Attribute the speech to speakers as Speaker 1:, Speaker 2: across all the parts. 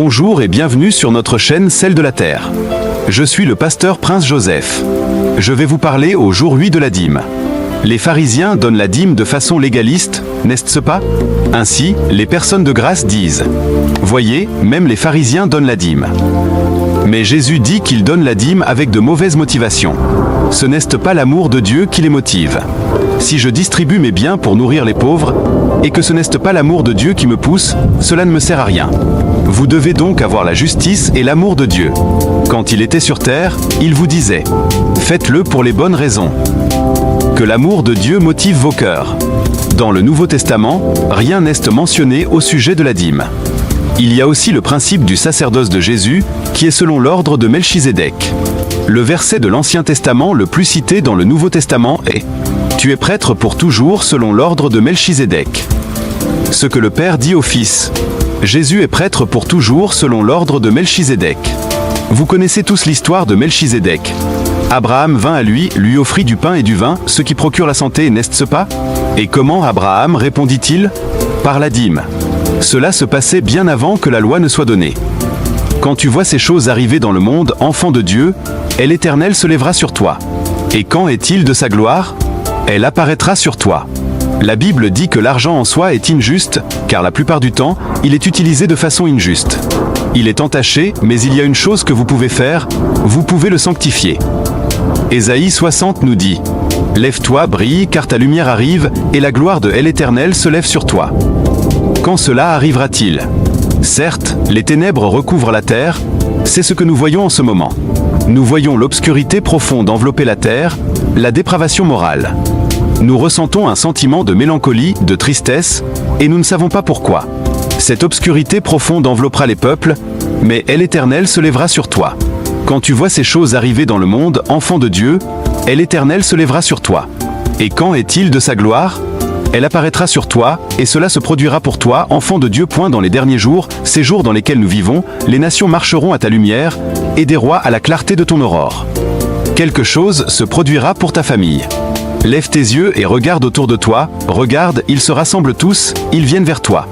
Speaker 1: Bonjour et bienvenue sur notre chaîne Celle de la Terre. Je suis le pasteur Prince Joseph. Je vais vous parler au jour 8 de la dîme. Les pharisiens donnent la dîme de façon légaliste, n'est-ce pas? Ainsi, les personnes de grâce disent « Voyez, même les pharisiens donnent la dîme ». Mais Jésus dit qu'il donne la dîme avec de mauvaises motivations. Ce n'est pas l'amour de Dieu qui les motive. Si je distribue mes biens pour nourrir les pauvres, et que ce n'est pas l'amour de Dieu qui me pousse, cela ne me sert à rien. Vous devez donc avoir la justice et l'amour de Dieu. Quand il était sur terre, il vous disait « Faites-le pour les bonnes raisons ». Que l'amour de Dieu motive vos cœurs. Dans le Nouveau Testament, rien n'est mentionné au sujet de la dîme. Il y a aussi le principe du sacerdoce de Jésus, qui est selon l'ordre de Melchizedek. Le verset de l'Ancien Testament le plus cité dans le Nouveau Testament est « Tu es prêtre pour toujours selon l'ordre de Melchizedek ». Ce que le Père dit au Fils. Jésus est prêtre pour toujours selon l'ordre de Melchizedek. Vous connaissez tous l'histoire de Melchizedek. Abraham vint à lui offrit du pain et du vin, ce qui procure la santé, n'est-ce pas? Et comment Abraham répondit-il? Par la dîme. Cela se passait bien avant que la loi ne soit donnée. Quand tu vois ces choses arriver dans le monde, enfant de Dieu, l'Éternel se lèvera sur toi. Et quand est-il de sa gloire? Elle apparaîtra sur toi. La Bible dit que l'argent en soi est injuste, car la plupart du temps, il est utilisé de façon injuste. Il est entaché, mais il y a une chose que vous pouvez faire, vous pouvez le sanctifier. Ésaïe 60 nous dit « Lève-toi, brille, car ta lumière arrive, et la gloire de l'Éternel se lève sur toi. » Quand cela arrivera-t-il? Certes, les ténèbres recouvrent la terre, c'est ce que nous voyons en ce moment. Nous voyons l'obscurité profonde envelopper la terre, la dépravation morale. Nous ressentons un sentiment de mélancolie, de tristesse, et nous ne savons pas pourquoi. Cette obscurité profonde enveloppera les peuples, mais l'Éternel se lèvera sur toi. Quand tu vois ces choses arriver dans le monde, enfant de Dieu, l'Éternel se lèvera sur toi. Et quand est-il de sa gloire? Elle apparaîtra sur toi, et cela se produira pour toi, enfant de Dieu. Dans les derniers jours, ces jours dans lesquels nous vivons, les nations marcheront à ta lumière, et des rois à la clarté de ton aurore. Quelque chose se produira pour ta famille. Lève tes yeux et regarde autour de toi, regarde, ils se rassemblent tous, ils viennent vers toi.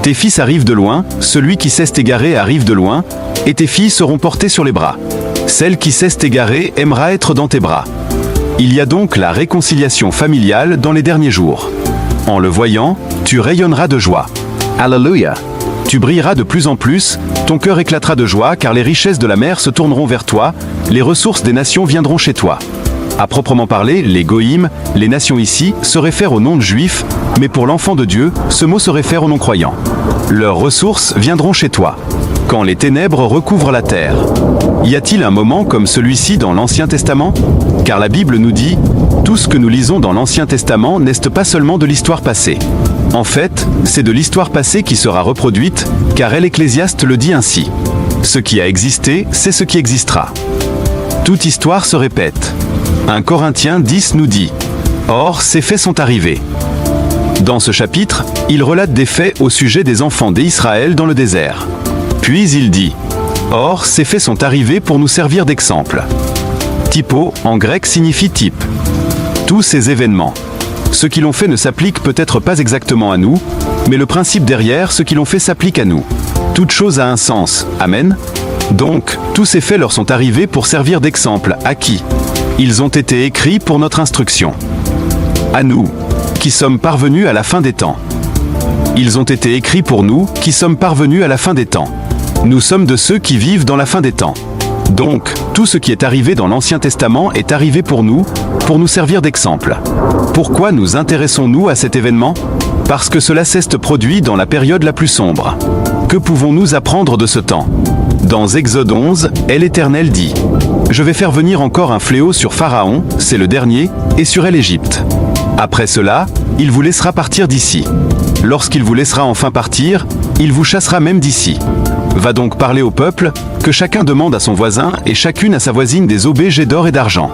Speaker 1: Tes fils arrivent de loin, celui qui s'est égaré arrive de loin, et tes filles seront portées sur les bras. Celle qui s'est égarée aimera être dans tes bras. Il y a donc la réconciliation familiale dans les derniers jours. En le voyant, tu rayonneras de joie. Alléluia! Tu brilleras de plus en plus, ton cœur éclatera de joie car les richesses de la mer se tourneront vers toi, les ressources des nations viendront chez toi. À proprement parler, les goïms, les nations ici, se réfèrent aux non-juifs, mais pour l'enfant de Dieu, ce mot se réfère aux non-croyants. Leurs ressources viendront chez toi. Quand les ténèbres recouvrent la terre. Y a-t-il un moment comme celui-ci dans l'Ancien Testament? Car la Bible nous dit, tout ce que nous lisons dans l'Ancien Testament n'est pas seulement de l'histoire passée. En fait, c'est de l'histoire passée qui sera reproduite, car l'Ecclésiaste le dit ainsi. Ce qui a existé, c'est ce qui existera. Toute histoire se répète. 1 Corinthiens 10 nous dit « Or, ces faits sont arrivés ». Dans ce chapitre, il relate des faits au sujet des enfants d'Israël dans le désert. Puis il dit « Or, ces faits sont arrivés pour nous servir d'exemple ». Typo, en grec, signifie type. Tous ces événements. Ce qu'ils ont fait ne s'applique peut-être pas exactement à nous, mais le principe derrière ce qu'ils ont fait s'applique à nous. Toute chose a un sens. Amen. Donc, tous ces faits leur sont arrivés pour servir d'exemple. À qui? Ils ont été écrits pour notre instruction. À nous, qui sommes parvenus à la fin des temps. Ils ont été écrits pour nous, qui sommes parvenus à la fin des temps. Nous sommes de ceux qui vivent dans la fin des temps. Donc, tout ce qui est arrivé dans l'Ancien Testament est arrivé pour nous servir d'exemple. Pourquoi nous intéressons-nous à cet événement? Parce que cela s'est produit dans la période la plus sombre. Que pouvons-nous apprendre de ce temps? Dans Exode 11, l'Éternel dit « Je vais faire venir encore un fléau sur Pharaon, c'est le dernier, et sur l'Égypte. Après cela, il vous laissera partir d'ici. Lorsqu'il vous laissera enfin partir, il vous chassera même d'ici. Va donc parler au peuple, que chacun demande à son voisin et chacune à sa voisine des objets d'or et d'argent.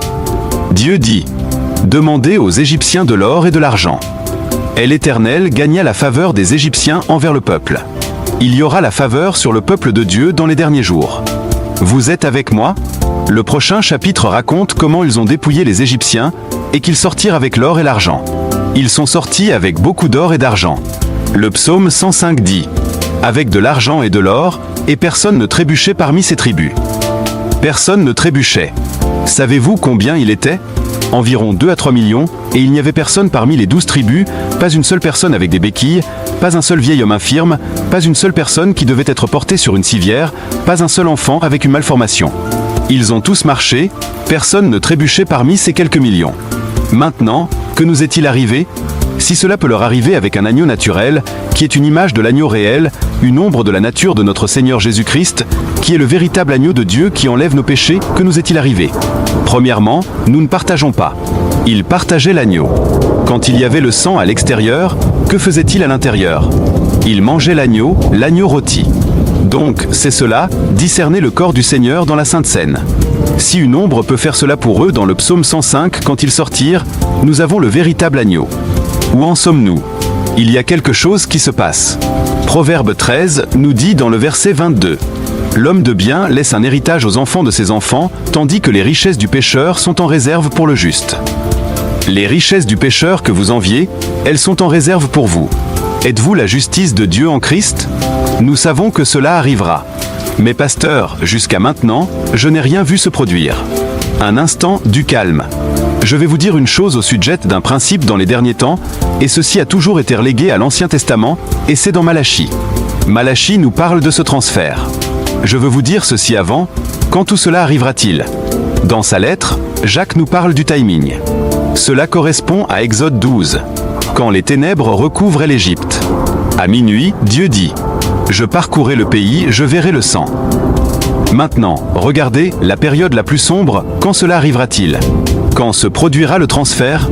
Speaker 1: Dieu dit « Demandez aux Égyptiens de l'or et de l'argent. » Et l'Éternel gagna la faveur des Égyptiens envers le peuple. Il y aura la faveur sur le peuple de Dieu dans les derniers jours. Vous êtes avec moi? Le prochain chapitre raconte comment ils ont dépouillé les Égyptiens et qu'ils sortirent avec l'or et l'argent. Ils sont sortis avec beaucoup d'or et d'argent. Le psaume 105 dit « Avec de l'argent et de l'or, et personne ne trébuchait parmi ces tribus. Personne ne trébuchait. Savez-vous combien il était ? Environ 2 à 3 millions, et il n'y avait personne parmi les 12 tribus, pas une seule personne avec des béquilles, pas un seul vieil homme infirme, pas une seule personne qui devait être portée sur une civière, pas un seul enfant avec une malformation. Ils ont tous marché, personne ne trébuchait parmi ces quelques millions. Maintenant, que nous est-il arrivé ? Si cela peut leur arriver avec un agneau naturel, qui est une image de l'agneau réel, une ombre de la nature de notre Seigneur Jésus-Christ, qui est le véritable agneau de Dieu qui enlève nos péchés, que nous est-il arrivé ? Premièrement, nous ne partageons pas. Ils partageaient l'agneau. Quand il y avait le sang à l'extérieur, que faisait-il à l'intérieur ? Ils mangeaient l'agneau rôti. Donc, c'est cela, discerner le corps du Seigneur dans la Sainte Seine. Si une ombre peut faire cela pour eux dans le psaume 105 quand ils sortirent, nous avons le véritable agneau. Où en sommes-nous ? Il y a quelque chose qui se passe. Proverbe 13 nous dit dans le verset 22 « L'homme de bien laisse un héritage aux enfants de ses enfants, tandis que les richesses du pécheur sont en réserve pour le juste. » Les richesses du pécheur que vous enviez, elles sont en réserve pour vous. Êtes-vous la justice de Dieu en Christ ? Nous savons que cela arrivera. Mais pasteur, jusqu'à maintenant, je n'ai rien vu se produire. Un instant du calme. Je vais vous dire une chose au sujet d'un principe dans les derniers temps, et ceci a toujours été relégué à l'Ancien Testament, et c'est dans Malachie. Malachie nous parle de ce transfert. Je veux vous dire ceci avant, quand tout cela arrivera-t-il ? Dans sa lettre, Jacques nous parle du timing. Cela correspond à Exode 12, quand les ténèbres recouvraient l'Égypte. À minuit, Dieu dit « Je parcourrai le pays, je verrai le sang ». Maintenant, regardez, la période la plus sombre, quand cela arrivera-t-il ? Quand se produira le transfert ?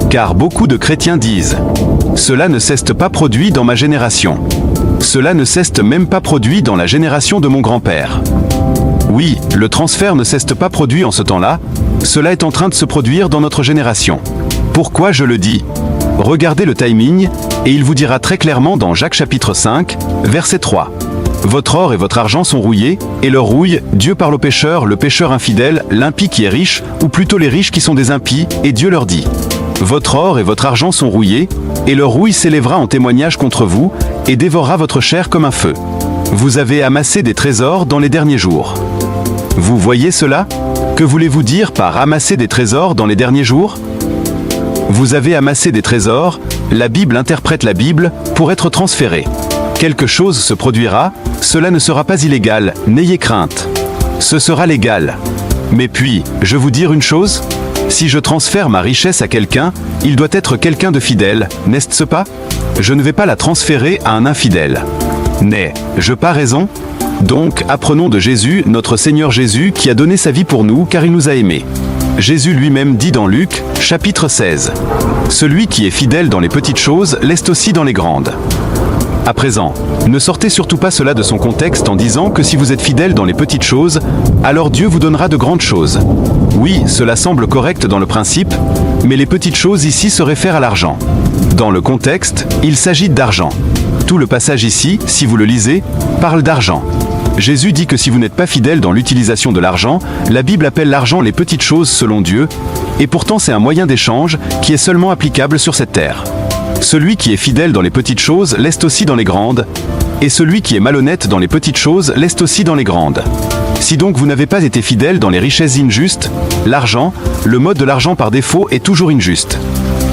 Speaker 1: Car beaucoup de chrétiens disent « Cela ne s'est pas produit dans ma génération. Cela ne s'est même pas produit dans la génération de mon grand-père. » Oui, le transfert ne s'est pas produit en ce temps-là, cela est en train de se produire dans notre génération. Pourquoi je le dis ? Regardez le timing, et il vous dira très clairement dans Jacques chapitre 5, verset 3. Votre or et votre argent sont rouillés, et leur rouille, Dieu parle au pécheur, le pécheur infidèle, l'impie qui est riche, ou plutôt les riches qui sont des impies, et Dieu leur dit « Votre or et votre argent sont rouillés, et leur rouille s'élèvera en témoignage contre vous, et dévorera votre chair comme un feu. Vous avez amassé des trésors dans les derniers jours. » Vous voyez cela ? Que voulez-vous dire par amasser des trésors dans les derniers jours ? Vous avez amassé des trésors, la Bible interprète la Bible, pour être transféré. Quelque chose se produira, cela ne sera pas illégal, n'ayez crainte. Ce sera légal. Mais puis, je vous dire une chose ? Si je transfère ma richesse à quelqu'un, il doit être quelqu'un de fidèle, n'est-ce pas ? Je ne vais pas la transférer à un infidèle. N'ai-je pas raison ? Donc, apprenons de Jésus, notre Seigneur Jésus, qui a donné sa vie pour nous, car il nous a aimés. Jésus lui-même dit dans Luc, chapitre 16, « Celui qui est fidèle dans les petites choses l'est aussi dans les grandes. » À présent, ne sortez surtout pas cela de son contexte en disant que si vous êtes fidèle dans les petites choses, alors Dieu vous donnera de grandes choses. Oui, cela semble correct dans le principe, mais les petites choses ici se réfèrent à l'argent. Dans le contexte, il s'agit d'argent. Tout le passage ici, si vous le lisez, parle d'argent. Jésus dit que si vous n'êtes pas fidèle dans l'utilisation de l'argent, la Bible appelle l'argent les petites choses selon Dieu, et pourtant c'est un moyen d'échange qui est seulement applicable sur cette terre. Celui qui est fidèle dans les petites choses l'est aussi dans les grandes, et celui qui est malhonnête dans les petites choses l'est aussi dans les grandes. Si donc vous n'avez pas été fidèle dans les richesses injustes, l'argent, le mode de l'argent par défaut est toujours injuste.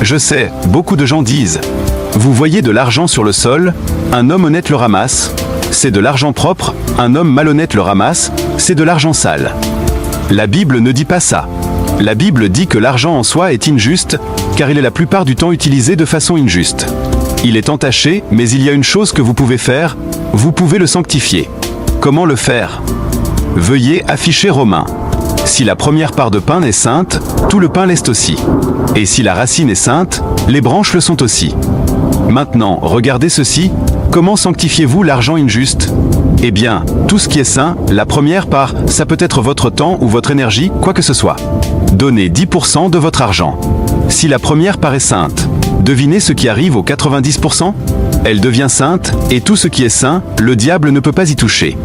Speaker 1: Je sais, beaucoup de gens disent « Vous voyez de l'argent sur le sol, un homme honnête le ramasse, c'est de l'argent propre, un homme malhonnête le ramasse, c'est de l'argent sale. » La Bible ne dit pas ça. La Bible dit que l'argent en soi est injuste, car il est la plupart du temps utilisé de façon injuste. Il est entaché, mais il y a une chose que vous pouvez faire, vous pouvez le sanctifier. Comment le faire ? Veuillez afficher Romains. Si la première part de pain est sainte, tout le pain l'est aussi. Et si la racine est sainte, les branches le sont aussi. Maintenant, regardez ceci, comment sanctifiez-vous l'argent injuste ? Eh bien, tout ce qui est saint, la première part, ça peut être votre temps ou votre énergie, quoi que ce soit. Donnez 10% de votre argent. Si la première part est sainte, devinez ce qui arrive aux 90% ? Elle devient sainte, et tout ce qui est saint, le diable ne peut pas y toucher.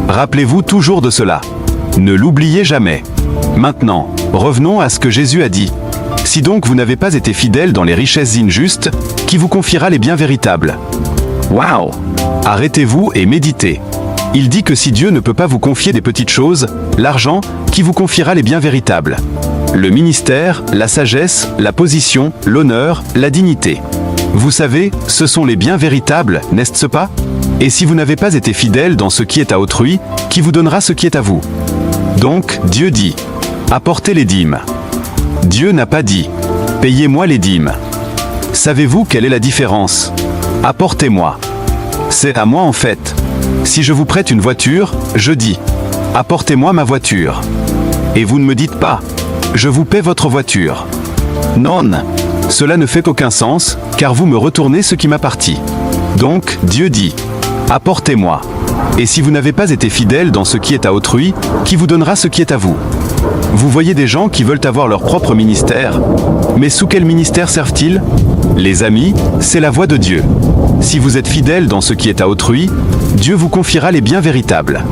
Speaker 1: Rappelez-vous toujours de cela. Ne l'oubliez jamais. Maintenant, revenons à ce que Jésus a dit. Si donc vous n'avez pas été fidèle dans les richesses injustes, qui vous confiera les biens véritables ? Waouh ! Arrêtez-vous et méditez. Il dit que si Dieu ne peut pas vous confier des petites choses, l'argent, qui vous confiera les biens véritables? Le ministère, la sagesse, la position, l'honneur, la dignité. Vous savez, ce sont les biens véritables, n'est-ce pas? Et si vous n'avez pas été fidèle dans ce qui est à autrui, qui vous donnera ce qui est à vous? Donc, Dieu dit, apportez les dîmes. Dieu n'a pas dit, payez-moi les dîmes. Savez-vous quelle est la différence? Apportez-moi. C'est à moi en fait. Si je vous prête une voiture, je dis, apportez-moi ma voiture. Et vous ne me dites pas, je vous paie votre voiture. Non, cela ne fait aucun sens, car vous me retournez ce qui m'appartient. Donc, Dieu dit, apportez-moi. Et si vous n'avez pas été fidèle dans ce qui est à autrui, qui vous donnera ce qui est à vous? Vous voyez des gens qui veulent avoir leur propre ministère. Mais sous quel ministère servent-ils? Les amis, c'est la voie de Dieu. Si vous êtes fidèle dans ce qui est à autrui, Dieu vous confiera les biens véritables.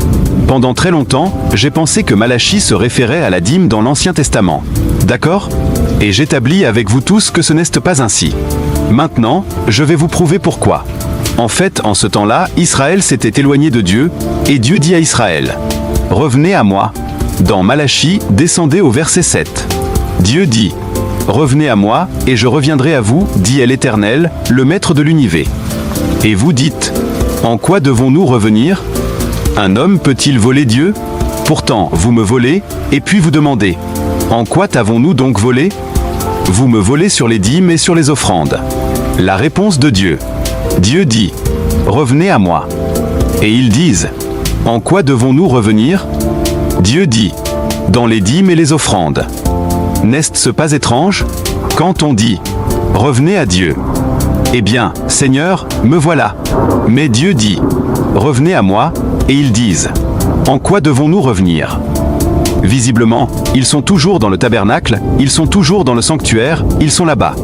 Speaker 1: Pendant très longtemps, j'ai pensé que Malachie se référait à la dîme dans l'Ancien Testament. D'accord? Et j'établis avec vous tous que ce n'est pas ainsi. Maintenant, je vais vous prouver pourquoi. En fait, en ce temps-là, Israël s'était éloigné de Dieu, et Dieu dit à Israël, « Revenez à moi ». Dans Malachie, descendez au verset 7. Dieu dit, « Revenez à moi, et je reviendrai à vous, dit l'Éternel, le Maître de l'univers. » Et vous dites, « En quoi devons-nous revenir? Un homme peut-il voler Dieu? Pourtant, vous me volez, et puis vous demandez, « En quoi t'avons-nous donc volé? Vous me volez sur les dîmes et sur les offrandes. » La réponse de Dieu. Dieu dit, « Revenez à moi. » Et ils disent, « En quoi devons-nous revenir? » Dieu dit, « Dans les dîmes et les offrandes. » N'est-ce pas étrange? Quand on dit, « Revenez à Dieu. » Eh bien, Seigneur, me voilà. Mais Dieu dit, « Revenez à moi. » Et ils disent, « En quoi devons-nous revenir? » Visiblement, ils sont toujours dans le tabernacle, ils sont toujours dans le sanctuaire, ils sont là-bas.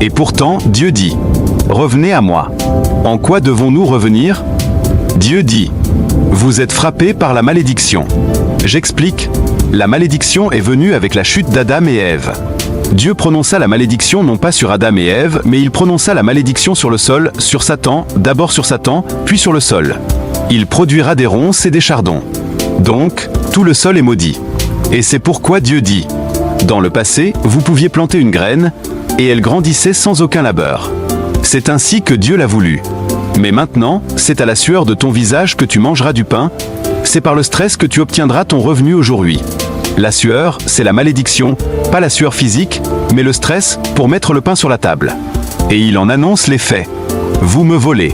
Speaker 1: Et pourtant, Dieu dit, « Revenez à moi. » En quoi devons-nous revenir? Dieu dit, « Vous êtes frappés par la malédiction. » J'explique. La malédiction est venue avec la chute d'Adam et Ève. Dieu prononça la malédiction non pas sur Adam et Ève, mais il prononça la malédiction sur le sol, sur Satan, d'abord sur Satan, puis sur le sol. Il produira des ronces et des chardons. Donc, tout le sol est maudit. Et c'est pourquoi Dieu dit, « Dans le passé, vous pouviez planter une graine, et elle grandissait sans aucun labeur. C'est ainsi que Dieu l'a voulu. Mais maintenant, c'est à la sueur de ton visage que tu mangeras du pain, c'est par le stress que tu obtiendras ton revenu aujourd'hui. » La sueur, c'est la malédiction, pas la sueur physique, mais le stress pour mettre le pain sur la table. Et il en annonce les faits. Vous me volez.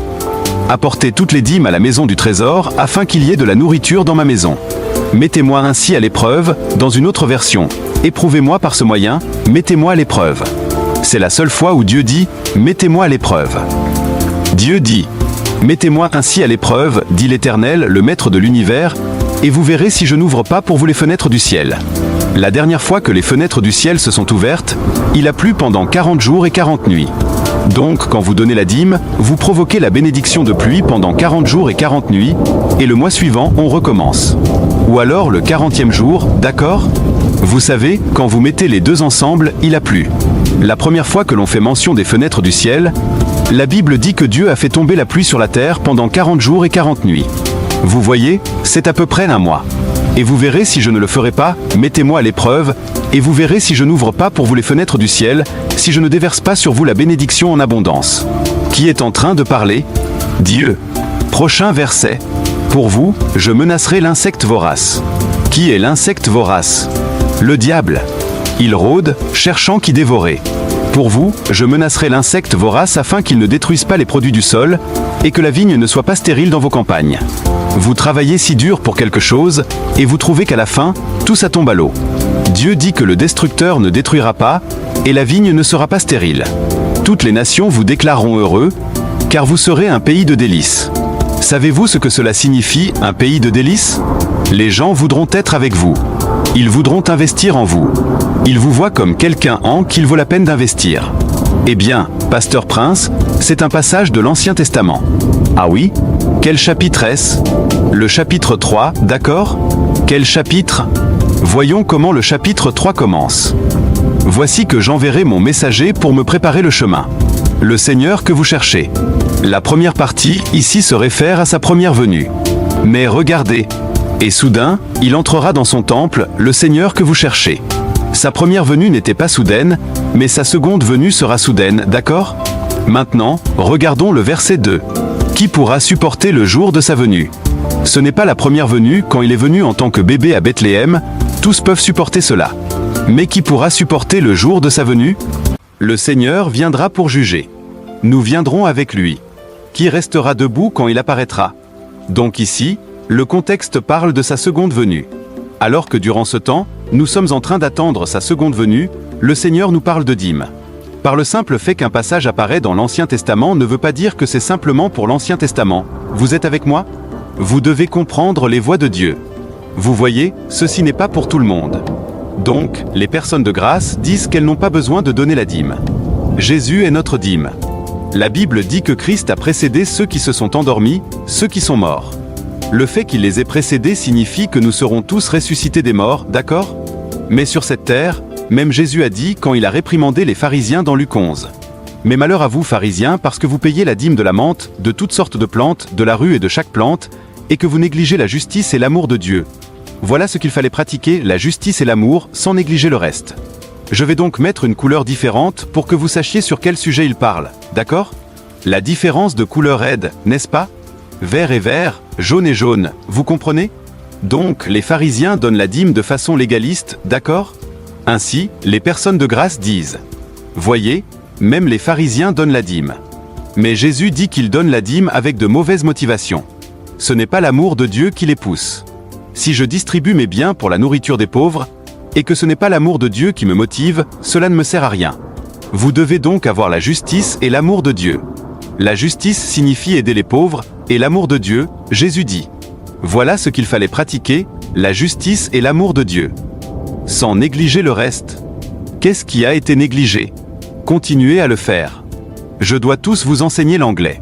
Speaker 1: Apportez toutes les dîmes à la maison du trésor afin qu'il y ait de la nourriture dans ma maison. Mettez-moi ainsi à l'épreuve, dans une autre version. Éprouvez-moi par ce moyen, mettez-moi à l'épreuve. C'est la seule fois où Dieu dit, mettez-moi à l'épreuve. Dieu dit, mettez-moi ainsi à l'épreuve, dit l'Éternel, le Maître de l'univers, et vous verrez si je n'ouvre pas pour vous les fenêtres du ciel. La dernière fois que les fenêtres du ciel se sont ouvertes, il a plu pendant 40 jours et 40 nuits. Donc, quand vous donnez la dîme, vous provoquez la bénédiction de pluie pendant 40 jours et 40 nuits, et le mois suivant, on recommence. Ou alors le 40e jour, d'accord? Vous savez, quand vous mettez les deux ensemble, il a plu. La première fois que l'on fait mention des fenêtres du ciel, la Bible dit que Dieu a fait tomber la pluie sur la terre pendant 40 jours et 40 nuits. Vous voyez, c'est à peu près un mois. Et vous verrez si je ne le ferai pas, mettez-moi à l'épreuve, et vous verrez si je n'ouvre pas pour vous les fenêtres du ciel, si je ne déverse pas sur vous la bénédiction en abondance. Qui est en train de parler? Dieu. Prochain verset. Pour vous, je menacerai l'insecte vorace. Qui est l'insecte vorace? Le diable. Il rôde, cherchant qui dévorer. Pour vous, je menacerai l'insecte vorace afin qu'il ne détruise pas les produits du sol, et que la vigne ne soit pas stérile dans vos campagnes. Vous travaillez si dur pour quelque chose, et vous trouvez qu'à la fin, tout ça tombe à l'eau. Dieu dit que le destructeur ne détruira pas, et la vigne ne sera pas stérile. Toutes les nations vous déclareront heureux, car vous serez un pays de délices. Savez-vous ce que cela signifie, un pays de délices? Les gens voudront être avec vous. Ils voudront investir en vous. Ils vous voient comme quelqu'un en qu'il vaut la peine d'investir. Eh bien, Pasteur Prince, c'est un passage de l'Ancien Testament. Ah oui? Quel chapitre est-ce? Le chapitre 3, d'accord? Quel chapitre? Voyons comment le chapitre 3 commence. Voici que j'enverrai mon messager pour me préparer le chemin. Le Seigneur que vous cherchez. La première partie, ici, se réfère à sa première venue. Mais regardez. Et soudain, il entrera dans son temple, le Seigneur que vous cherchez. Sa première venue n'était pas soudaine, mais sa seconde venue sera soudaine, d'accord? Maintenant, regardons le verset 2. Qui pourra supporter le jour de sa venue? Ce n'est pas la première venue, quand il est venu en tant que bébé à Bethléem, tous peuvent supporter cela. Mais qui pourra supporter le jour de sa venue? Le Seigneur viendra pour juger. Nous viendrons avec lui. Qui restera debout quand il apparaîtra? Donc ici, le contexte parle de sa seconde venue. Alors que durant ce temps, nous sommes en train d'attendre sa seconde venue, le Seigneur nous parle de dîmes. Par le simple fait qu'un passage apparaît dans l'Ancien Testament ne veut pas dire que c'est simplement pour l'Ancien Testament. Vous êtes avec moi? Vous devez comprendre les voies de Dieu. Vous voyez, ceci n'est pas pour tout le monde. Donc, les personnes de grâce disent qu'elles n'ont pas besoin de donner la dîme. Jésus est notre dîme. La Bible dit que Christ a précédé ceux qui se sont endormis, ceux qui sont morts. Le fait qu'il les ait précédés signifie que nous serons tous ressuscités des morts, d'accord? Mais sur cette terre, même Jésus a dit quand il a réprimandé les pharisiens dans Luc 11. Mais malheur à vous, pharisiens, parce que vous payez la dîme de la menthe, de toutes sortes de plantes, de la rue et de chaque plante, et que vous négligez la justice et l'amour de Dieu. Voilà ce qu'il fallait pratiquer, la justice et l'amour, sans négliger le reste. Je vais donc mettre une couleur différente pour que vous sachiez sur quel sujet il parle, d'accord? La différence de couleur aide, n'est-ce pas? Vert et vert, jaune et jaune, vous comprenez? Donc, les pharisiens donnent la dîme de façon légaliste, d'accord? Ainsi, les personnes de grâce disent. Voyez, même les pharisiens donnent la dîme. Mais Jésus dit qu'il donne la dîme avec de mauvaises motivations. Ce n'est pas l'amour de Dieu qui les pousse. Si je distribue mes biens pour la nourriture des pauvres, et que ce n'est pas l'amour de Dieu qui me motive, cela ne me sert à rien. Vous devez donc avoir la justice et l'amour de Dieu. La justice signifie aider les pauvres, et l'amour de Dieu, Jésus dit. Voilà ce qu'il fallait pratiquer, la justice et l'amour de Dieu. Sans négliger le reste. Qu'est-ce qui a été négligé? Continuez à le faire. Je dois tous vous enseigner l'anglais.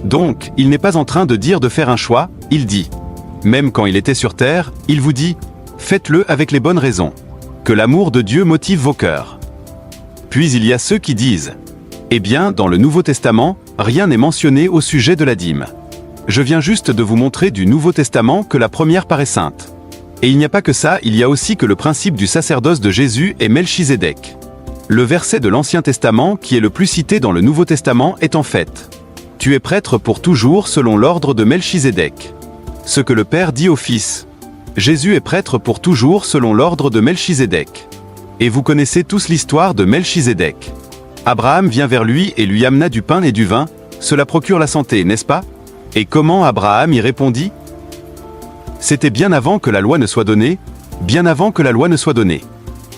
Speaker 1: Donc, il n'est pas en train de dire de faire un choix, il dit. Même quand il était sur terre, il vous dit, faites-le avec les bonnes raisons. Que l'amour de Dieu motive vos cœurs. Puis il y a ceux qui disent, eh bien, dans le Nouveau Testament, rien n'est mentionné au sujet de la dîme. Je viens juste de vous montrer du Nouveau Testament que la première paraît sainte. Et il n'y a pas que ça, il y a aussi que le principe du sacerdoce de Jésus est Melchizedek. Le verset de l'Ancien Testament qui est le plus cité dans le Nouveau Testament est en fait « Tu es prêtre pour toujours selon l'ordre de Melchizedek ». Ce que le Père dit au Fils. Jésus est prêtre pour toujours selon l'ordre de Melchizedek. Et vous connaissez tous l'histoire de Melchizedek. Abraham vient vers lui et lui amena du pain et du vin, cela procure la santé, n'est-ce pas? Et comment Abraham y répondit? C'était bien avant que la loi ne soit donnée, bien avant que la loi ne soit donnée.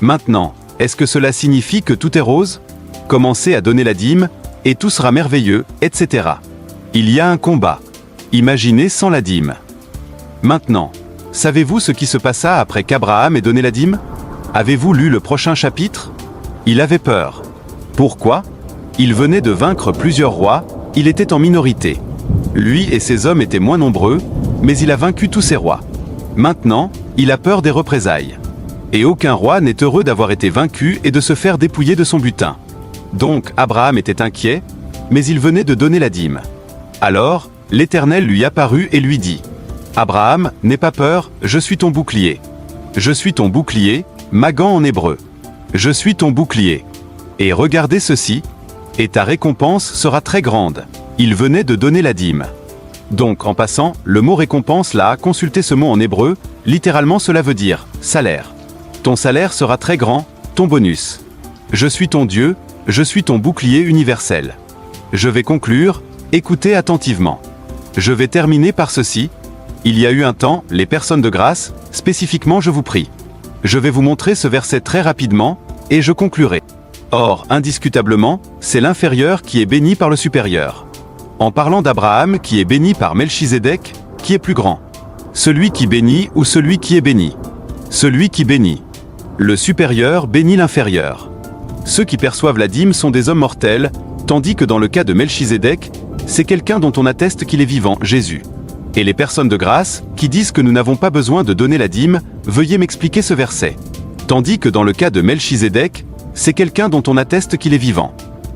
Speaker 1: Maintenant, est-ce que cela signifie que tout est rose? Commencez à donner la dîme, et tout sera merveilleux, etc. Il y a un combat. Imaginez sans la dîme. Maintenant, savez-vous ce qui se passa après qu'Abraham ait donné la dîme? Avez-vous lu le prochain chapitre? Il avait peur. Pourquoi? Il venait de vaincre plusieurs rois, il était en minorité. Lui et ses hommes étaient moins nombreux, mais il a vaincu tous ses rois. Maintenant, il a peur des représailles. Et aucun roi n'est heureux d'avoir été vaincu et de se faire dépouiller de son butin. Donc Abraham était inquiet, mais il venait de donner la dîme. Alors, l'Éternel lui apparut et lui dit, « Abraham, n'aie pas peur, je suis ton bouclier. Je suis ton bouclier, Magan en hébreu. Je suis ton bouclier. Et regardez ceci, et ta récompense sera très grande. » Il venait de donner la dîme. Donc, en passant, le mot récompense là, consultez ce mot en hébreu, littéralement cela veut dire salaire. Ton salaire sera très grand, ton bonus. Je suis ton Dieu, je suis ton bouclier universel. Je vais conclure, écoutez attentivement. Je vais terminer par ceci. Il y a eu un temps, les personnes de grâce, spécifiquement je vous prie. Je vais vous montrer ce verset très rapidement, et je conclurai. Or, indiscutablement, c'est l'inférieur qui est béni par le supérieur. En parlant d'Abraham qui est béni par Melchizedek, qui est plus grand? Celui qui bénit ou celui qui est béni? Celui qui bénit. Le supérieur bénit l'inférieur. Ceux qui perçoivent la dîme sont des hommes mortels, tandis que dans le cas de Melchizedek, c'est quelqu'un dont on atteste qu'il est vivant, Jésus. Et les personnes de grâce, qui disent que nous n'avons pas besoin de donner la dîme, veuillez m'expliquer ce verset. Tandis que dans le cas de Melchizedek, c'est quelqu'un dont on atteste qu'il est vivant.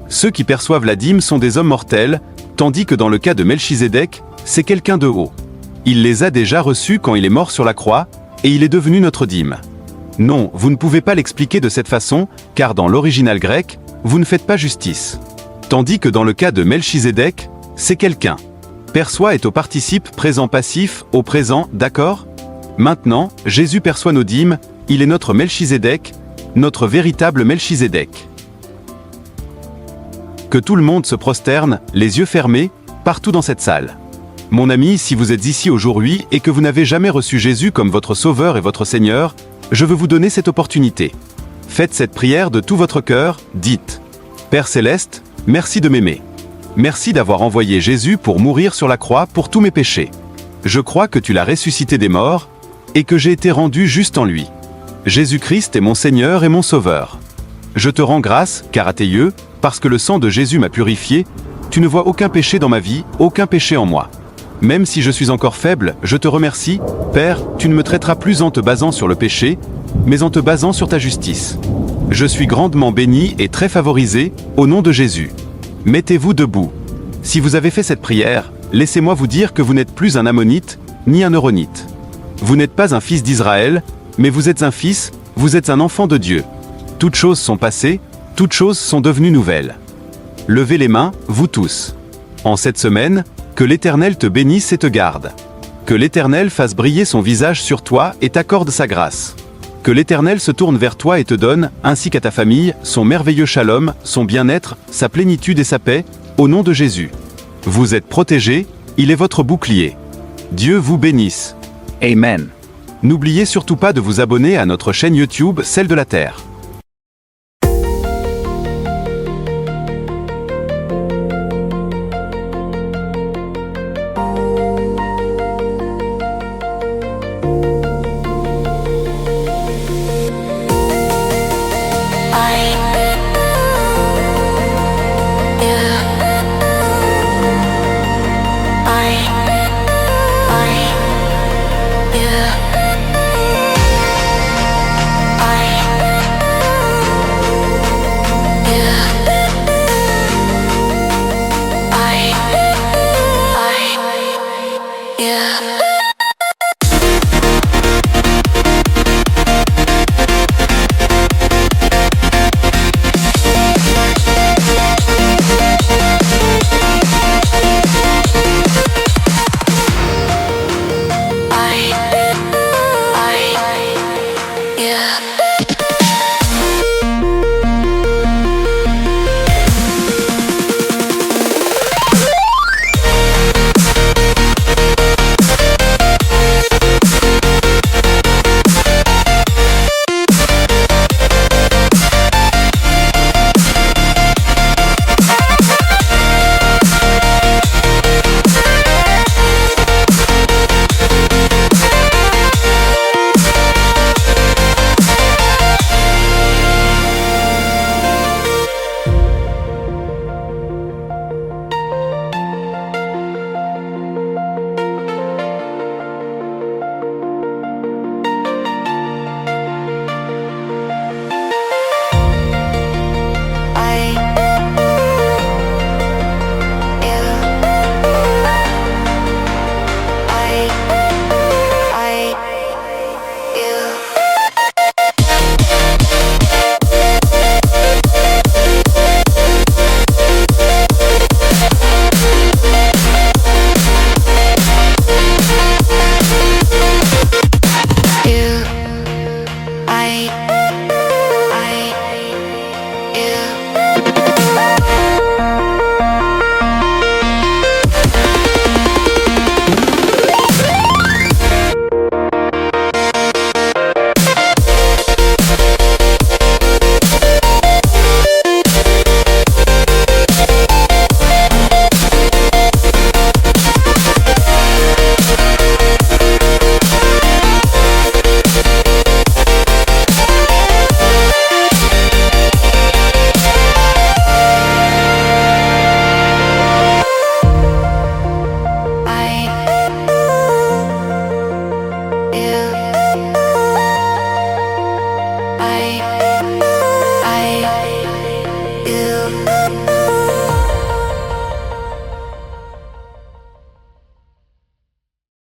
Speaker 1: Ceux qui perçoivent la dîme sont des hommes mortels, tandis que dans le cas de Melchizedek, c'est quelqu'un de haut. Il les a déjà reçus quand il est mort sur la croix, et il est devenu notre dîme. Non, vous ne pouvez pas l'expliquer de cette façon, car dans l'original grec, vous ne faites pas justice. Tandis que dans le cas de Melchizedek, c'est quelqu'un. Perçoit est au participe présent passif, au présent, d'accord? Maintenant, Jésus perçoit nos dîmes, il est notre Melchizedek, notre véritable Melchizedek. Que tout le monde se prosterne, les yeux fermés, partout dans cette salle. Mon ami, si vous êtes ici aujourd'hui et que vous n'avez jamais reçu Jésus comme votre Sauveur et votre Seigneur, je veux vous donner cette opportunité. Faites cette prière de tout votre cœur, dites « Père Céleste, merci de m'aimer. Merci d'avoir envoyé Jésus pour mourir sur la croix pour tous mes péchés. Je crois que tu l'as ressuscité des morts et que j'ai été rendu juste en lui. Jésus-Christ est mon Seigneur et mon Sauveur. Je te rends grâce, car à tes yeux, parce que le sang de Jésus m'a purifié, tu ne vois aucun péché dans ma vie, aucun péché en moi. Même si je suis encore faible, je te remercie, Père, tu ne me traiteras plus en te basant sur le péché, mais en te basant sur ta justice. Je suis grandement béni et très favorisé, au nom de Jésus. Mettez-vous debout. Si vous avez fait cette prière, laissez-moi vous dire que vous n'êtes plus un ammonite, ni un euronite. Vous n'êtes pas un fils d'Israël, mais vous êtes un fils, vous êtes un enfant de Dieu. Toutes choses sont passées, toutes choses sont devenues nouvelles. Levez les mains, vous tous. En cette semaine, que l'Éternel te bénisse et te garde. Que l'Éternel fasse briller son visage sur toi et t'accorde sa grâce. Que l'Éternel se tourne vers toi et te donne, ainsi qu'à ta famille, son merveilleux shalom, son bien-être, sa plénitude et sa paix, au nom de Jésus. Vous êtes protégés, il est votre bouclier. Dieu vous bénisse. Amen. N'oubliez surtout pas de vous abonner à notre chaîne YouTube, Celle de la Terre.
Speaker 2: Yeah.